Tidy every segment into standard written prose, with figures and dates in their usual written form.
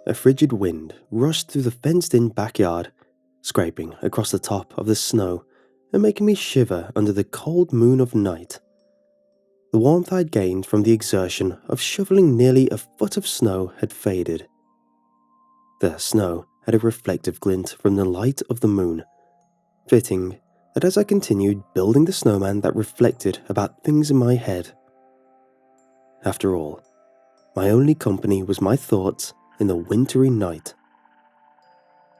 a frigid wind rushed through the fenced-in backyard, scraping across the top of the snow and making me shiver under the cold moon of night. The warmth I'd gained from the exertion of shoveling nearly a foot of snow had faded. The snow had a reflective glint from the light of the moon, fitting that as I continued building the snowman that reflected about things in my head. After all, my only company was my thoughts in the wintry night.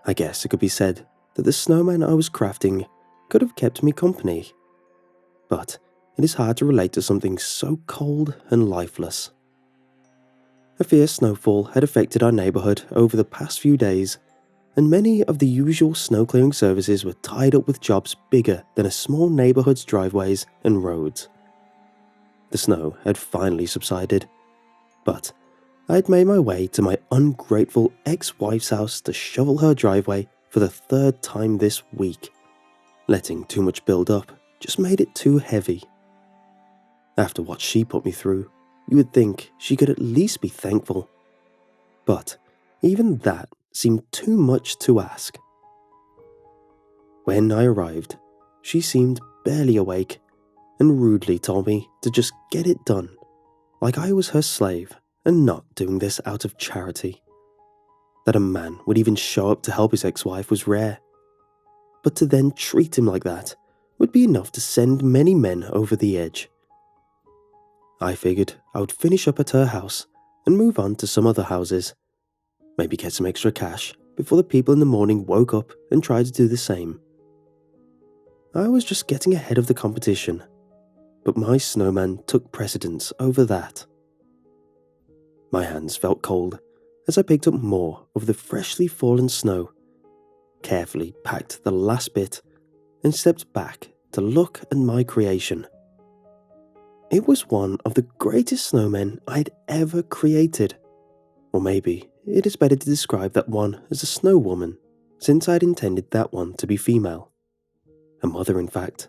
I guess it could be said that the snowman I was crafting could have kept me company, but it is hard to relate to something so cold and lifeless. A fierce snowfall had affected our neighbourhood over the past few days, and many of the usual snow clearing services were tied up with jobs bigger than a small neighbourhood's driveways and roads. The snow had finally subsided, but I had made my way to my ungrateful ex-wife's house to shovel her driveway for the third time this week. Letting too much build up just made it too heavy. After what she put me through, you would think she could at least be thankful. But even that seemed too much to ask. When I arrived, she seemed barely awake and rudely told me to just get it done, like I was her slave and not doing this out of charity. That a man would even show up to help his ex-wife was rare, but to then treat him like that would be enough to send many men over the edge. I figured I would finish up at her house and move on to some other houses, maybe get some extra cash before the people in the morning woke up and tried to do the same. I was just getting ahead of the competition, but my snowman took precedence over that. My hands felt cold as I picked up more of the freshly fallen snow, carefully packed the last bit, and stepped back to look at my creation. It was one of the greatest snowmen I had ever created, or maybe it is better to describe that one as a snow woman, since I had intended that one to be female. A mother, in fact.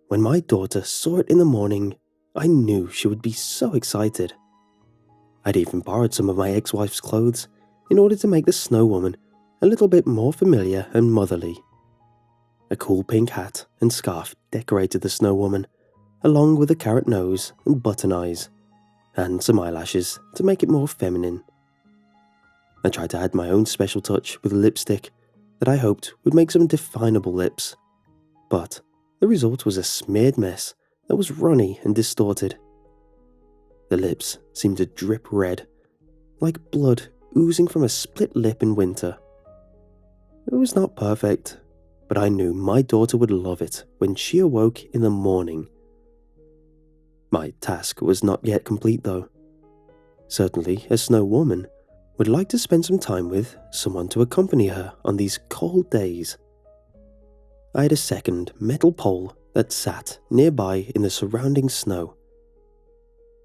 When my daughter saw it in the morning, I knew she would be so excited. I'd even borrowed some of my ex-wife's clothes in order to make the snow woman a little bit more familiar and motherly. A cool pink hat and scarf decorated the snow woman, along with a carrot nose and button eyes, and some eyelashes to make it more feminine. I tried to add my own special touch with lipstick that I hoped would make some definable lips, but the result was a smeared mess that was runny and distorted. The lips seemed to drip red, like blood oozing from a split lip in winter. It was not perfect, but I knew my daughter would love it when she awoke in the morning. My task was not yet complete though. Certainly, a snow woman would like to spend some time with someone to accompany her on these cold days. I had a second metal pole that sat nearby in the surrounding snow.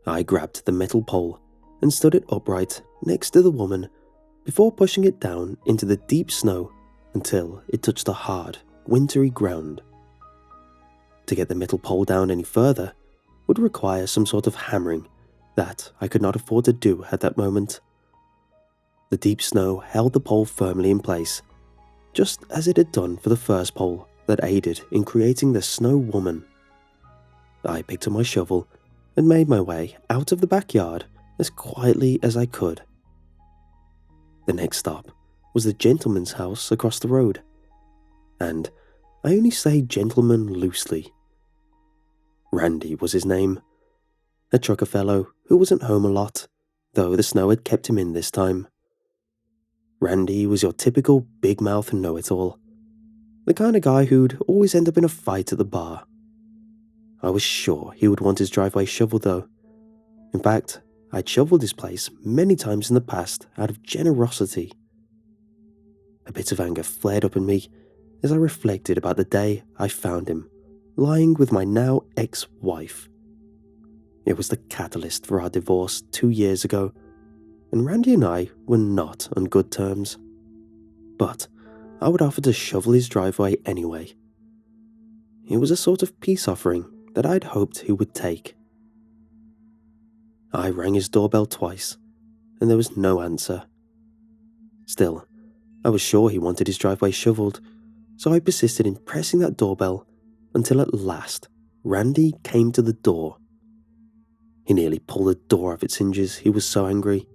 I grabbed the metal pole and stood it upright next to the woman before pushing it down into the deep snow until it touched the hard, wintry ground. To get the metal pole down any further would require some sort of hammering that I could not afford to do at that moment. The deep snow held the pole firmly in place, just as it had done for the first pole that aided in creating the snow woman. I picked up my shovel and made my way out of the backyard as quietly as I could. The next stop was the gentleman's house across the road, and I only say gentleman loosely. Randy was his name, a trucker fellow who wasn't home a lot, though the snow had kept him in this time. Randy was your typical big mouth know-it-all, the kind of guy who'd always end up in a fight at the bar. I was sure he would want his driveway shoveled though. In fact, I'd shoveled his place many times in the past out of generosity. A bit of anger flared up in me as I reflected about the day I found him, lying with my now ex-wife. It was the catalyst for our divorce 2 years ago, and Randy and I were not on good terms. But I would offer to shovel his driveway anyway. It was a sort of peace offering that I'd hoped he would take. I rang his doorbell twice, and there was no answer. Still, I was sure he wanted his driveway shoveled, so I persisted in pressing that doorbell until at last Randy came to the door. He nearly pulled the door off its hinges, he was so angry.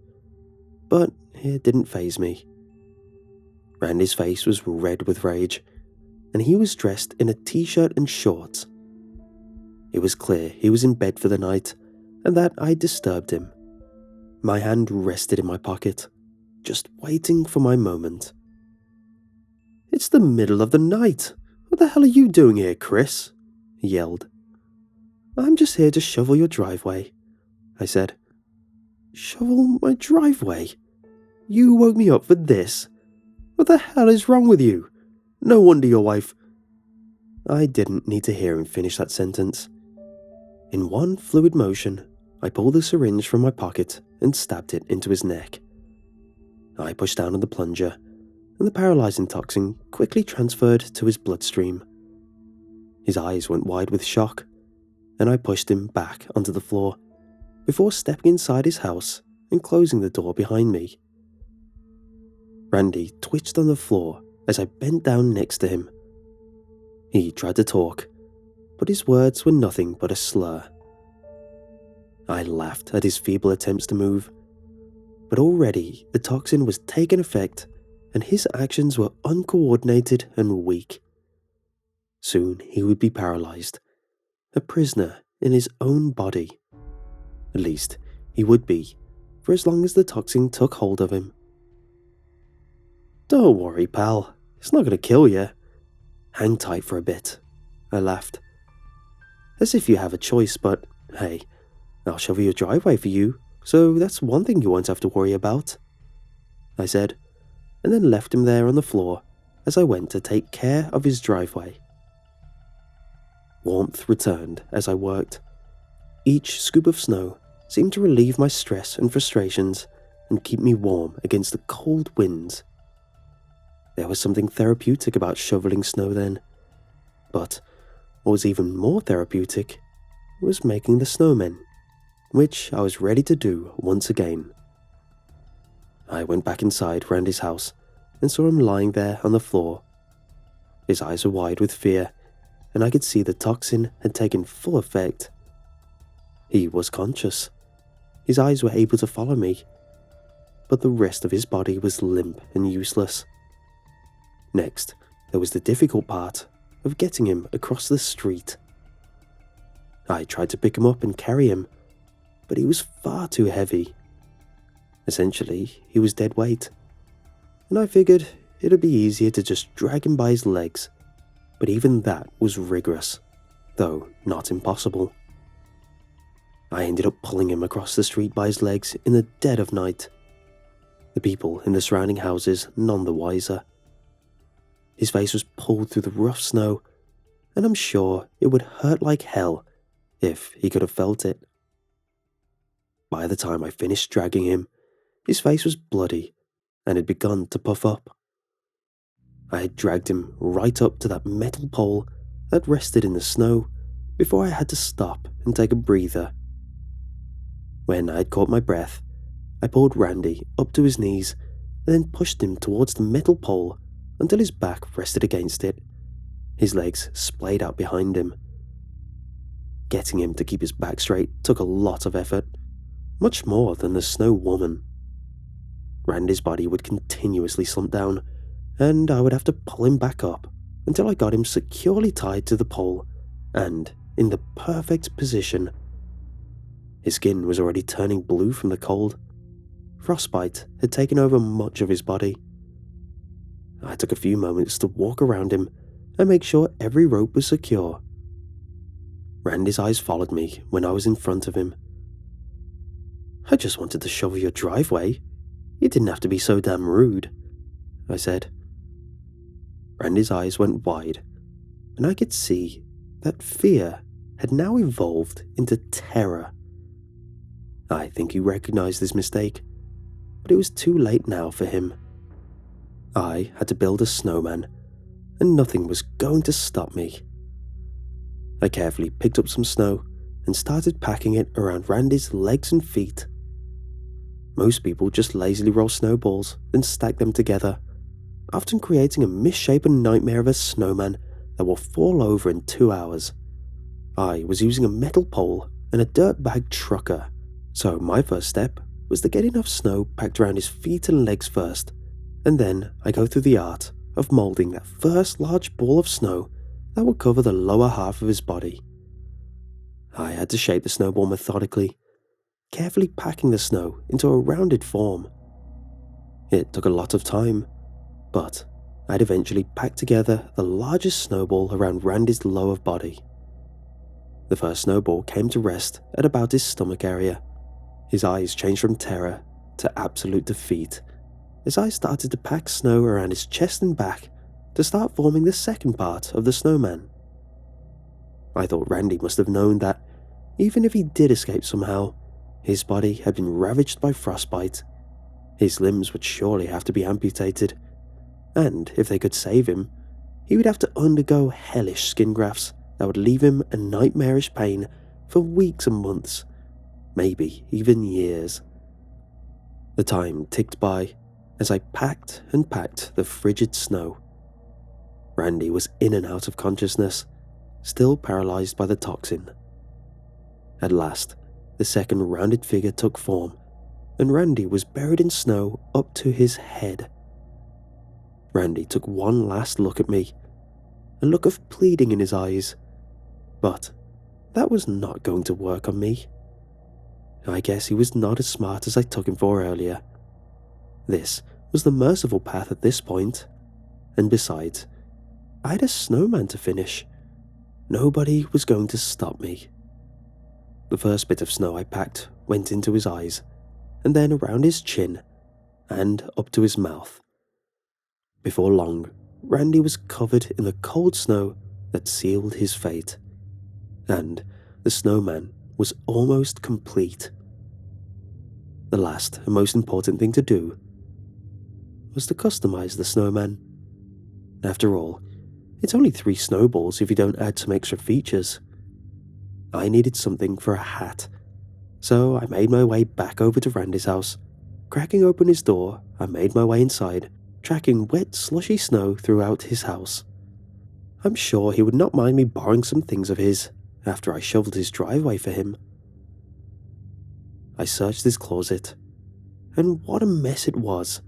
But it didn't faze me. Randy's face was red with rage, and he was dressed in a t-shirt and shorts. It was clear he was in bed for the night, and that I disturbed him. My hand rested in my pocket, just waiting for my moment. "It's the middle of the night. What the hell are you doing here, Chris?" he yelled. "I'm just here to shovel your driveway," I said. "Shovel my driveway? You woke me up for this? What the hell is wrong with you? No wonder your wife—" I didn't need to hear him finish that sentence. In one fluid motion, I pulled the syringe from my pocket and stabbed it into his neck. I pushed down on the plunger, and the paralyzing toxin quickly transferred to his bloodstream. His eyes went wide with shock, and I pushed him back onto the floor before stepping inside his house and closing the door behind me. Randy twitched on the floor as I bent down next to him. He tried to talk, but his words were nothing but a slur. I laughed at his feeble attempts to move, but already the toxin was taking effect and his actions were uncoordinated and weak. Soon he would be paralyzed, a prisoner in his own body. At least he would be, for as long as the toxin took hold of him. "Don't worry, pal. It's not going to kill you. Hang tight for a bit," I laughed. "As if you have a choice, but hey, I'll shovel your driveway for you, so that's one thing you won't have to worry about," I said, and then left him there on the floor as I went to take care of his driveway. Warmth returned as I worked. Each scoop of snow seemed to relieve my stress and frustrations and keep me warm against the cold winds. There was something therapeutic about shoveling snow then, but what was even more therapeutic was making the snowmen, which I was ready to do once again. I went back inside Randy's house and saw him lying there on the floor. His eyes were wide with fear, and I could see the toxin had taken full effect. He was conscious. His eyes were able to follow me, but the rest of his body was limp and useless. Next, there was the difficult part of getting him across the street. I tried to pick him up and carry him, but he was far too heavy. Essentially, he was dead weight, and I figured it'd be easier to just drag him by his legs, but even that was rigorous, though not impossible. I ended up pulling him across the street by his legs in the dead of night. The people in the surrounding houses none the wiser. His face was pulled through the rough snow, and I'm sure it would hurt like hell if he could have felt it. By the time I finished dragging him, his face was bloody and had begun to puff up. I had dragged him right up to that metal pole that rested in the snow before I had to stop and take a breather. When I had caught my breath, I pulled Randy up to his knees and then pushed him towards the metal pole until his back rested against it. His legs splayed out behind him. Getting him to keep his back straight took a lot of effort, much more than the snow woman. Randy's body would continuously slump down, and I would have to pull him back up until I got him securely tied to the pole and in the perfect position. His skin was already turning blue from the cold. Frostbite had taken over much of his body. I took a few moments to walk around him and make sure every rope was secure. Randy's eyes followed me when I was in front of him. "I just wanted to shovel your driveway. You didn't have to be so damn rude," I said. Randy's eyes went wide, and I could see that fear had now evolved into terror. I think he recognized his mistake, but it was too late now for him. I had to build a snowman, and nothing was going to stop me. I carefully picked up some snow and started packing it around Randy's legs and feet. Most people just lazily roll snowballs, then stack them together, often creating a misshapen nightmare of a snowman that will fall over in 2 hours. I was using a metal pole and a dirtbag trucker, so my first step was to get enough snow packed around his feet and legs first, and then I go through the art of moulding that first large ball of snow that would cover the lower half of his body. I had to shape the snowball methodically, carefully packing the snow into a rounded form. It took a lot of time, but I'd eventually packed together the largest snowball around Randy's lower body. The first snowball came to rest at about his stomach area. His eyes changed from terror to absolute defeat as I started to pack snow around his chest and back to start forming the second part of the snowman. I thought Randy must have known that, even if he did escape somehow, his body had been ravaged by frostbite. His limbs would surely have to be amputated, and if they could save him, he would have to undergo hellish skin grafts that would leave him in nightmarish pain for weeks and months, maybe even years. The time ticked by as I packed and packed the frigid snow. Randy was in and out of consciousness, still paralyzed by the toxin. At last, the second rounded figure took form, and Randy was buried in snow up to his head. Randy took one last look at me, a look of pleading in his eyes, but that was not going to work on me. I guess he was not as smart as I took him for earlier. This was the merciful path at this point, and besides, I had a snowman to finish. Nobody was going to stop me. The first bit of snow I packed went into his eyes, and then around his chin, and up to his mouth. Before long, Randy was covered in the cold snow that sealed his fate, and the snowman was almost complete. The last and most important thing to do was to customize the snowman. After all, it's only 3 snowballs if you don't add some extra features. I needed something for a hat, so I made my way back over to Randy's house. Cracking open his door, I made my way inside, tracking wet, slushy snow throughout his house. I'm sure he would not mind me borrowing some things of his after I shoveled his driveway for him. I searched his closet, and what a mess it was.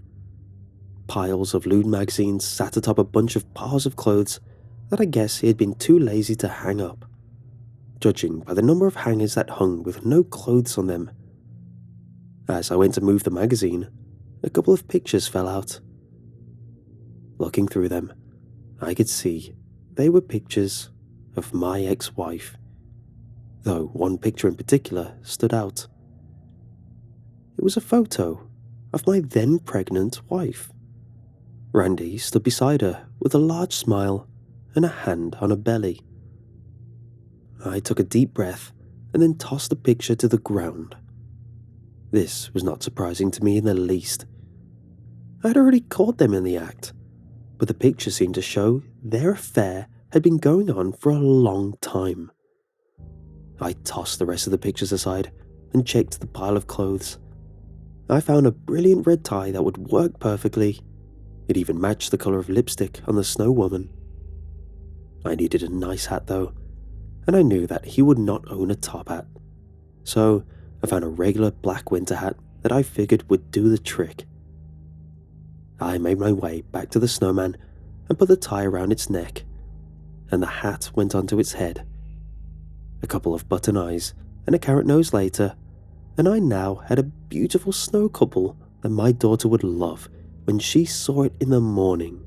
Piles of lewd magazines sat atop a bunch of piles of clothes that I guess he had been too lazy to hang up, judging by the number of hangers that hung with no clothes on them. As I went to move the magazine, a couple of pictures fell out. Looking through them, I could see they were pictures of my ex-wife, though one picture in particular stood out. It was a photo of my then pregnant wife. Randy stood beside her with a large smile and a hand on her belly. I took a deep breath and then tossed the picture to the ground. This was not surprising to me in the least. I had already caught them in the act, but the picture seemed to show their affair had been going on for a long time. I tossed the rest of the pictures aside and checked the pile of clothes. I found a brilliant red tie that would work perfectly. It even matched the colour of lipstick on the snow woman. I needed a nice hat though, and I knew that he would not own a top hat. So I found a regular black winter hat that I figured would do the trick. I made my way back to the snowman and put the tie around its neck, and the hat went onto its head. A couple of button eyes and a carrot nose later, and I now had a beautiful snow couple that my daughter would love when she saw it in the morning.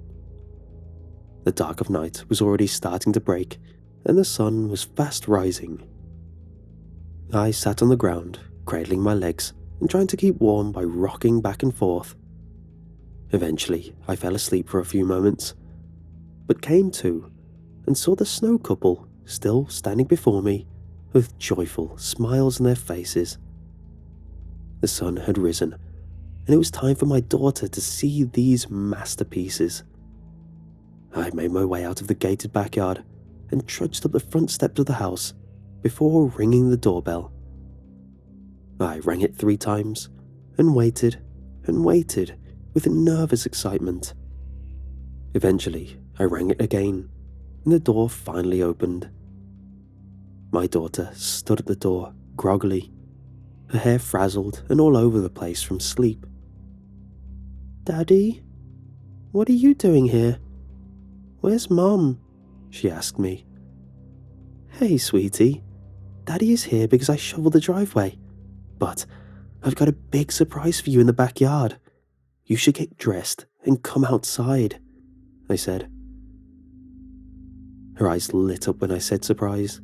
The dark of night was already starting to break, and the sun was fast rising. I sat on the ground, cradling my legs and trying to keep warm by rocking back and forth. Eventually, I fell asleep for a few moments, but came to and saw the snow couple still standing before me with joyful smiles on their faces. The sun had risen, and it was time for my daughter to see these masterpieces. I made my way out of the gated backyard and trudged up the front steps of the house before ringing the doorbell. I rang it 3 times and waited with nervous excitement. Eventually, I rang it again, and the door finally opened. My daughter stood at the door, groggily, her hair frazzled and all over the place from sleep. "Daddy, what are you doing here? Where's Mom?" she asked me. "Hey, sweetie, Daddy is here because I shoveled the driveway, but I've got a big surprise for you in the backyard. You should get dressed and come outside," I said. Her eyes lit up when I said surprise.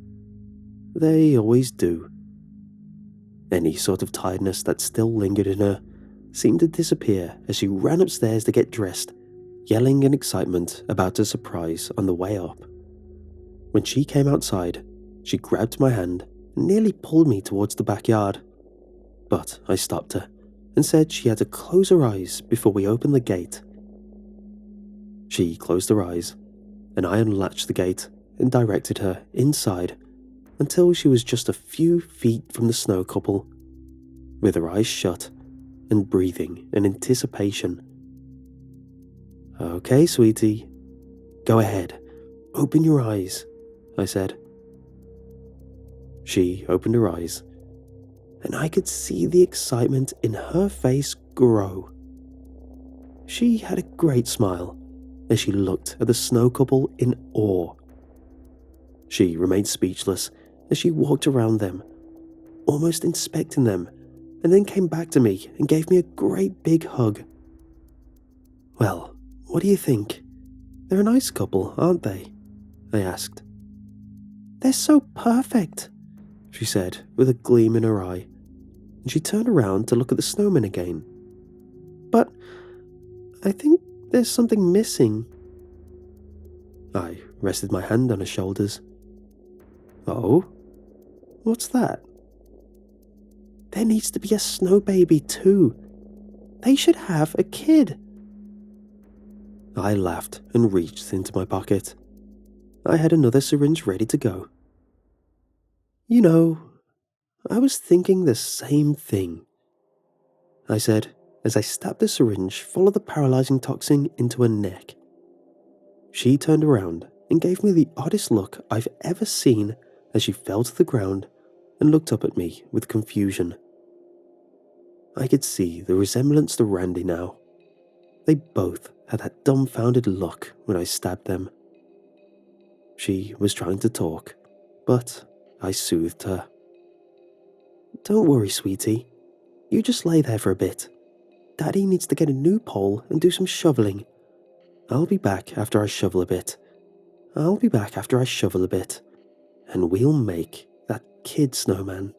They always do. Any sort of tiredness that still lingered in her seemed to disappear as she ran upstairs to get dressed, yelling in excitement about her surprise on the way up. When she came outside, she grabbed my hand and nearly pulled me towards the backyard. But I stopped her and said she had to close her eyes before we opened the gate. She closed her eyes, and I unlatched the gate and directed her inside until she was just a few feet from the snow couple, with her eyes shut and breathing in anticipation. "Okay, sweetie, go ahead, open your eyes," I said. She opened her eyes, and I could see the excitement in her face grow. She had a great smile as she looked at the snow couple in awe. She remained speechless as she walked around them, almost inspecting them, and then came back to me and gave me a great big hug. "Well, what do you think? They're a nice couple, aren't they?" I asked. "They're so perfect," she said with a gleam in her eye, and she turned around to look at the snowman again. "But I think there's something missing." I rested my hand on her shoulders. "Oh? What's that?" "There needs to be a snow baby too. They should have a kid." I laughed and reached into my pocket. I had another syringe ready to go. "You know, I was thinking the same thing," I said as I stabbed the syringe full of the paralyzing toxin into her neck. She turned around and gave me the oddest look I've ever seen as she fell to the ground and looked up at me with confusion. I could see the resemblance to Randy now. They both had that dumbfounded look when I stabbed them. She was trying to talk, but I soothed her. "Don't worry, sweetie. You just lay there for a bit. Daddy needs to get a new pole and do some shoveling. I'll be back after I shovel a bit. And we'll make that kid snowman."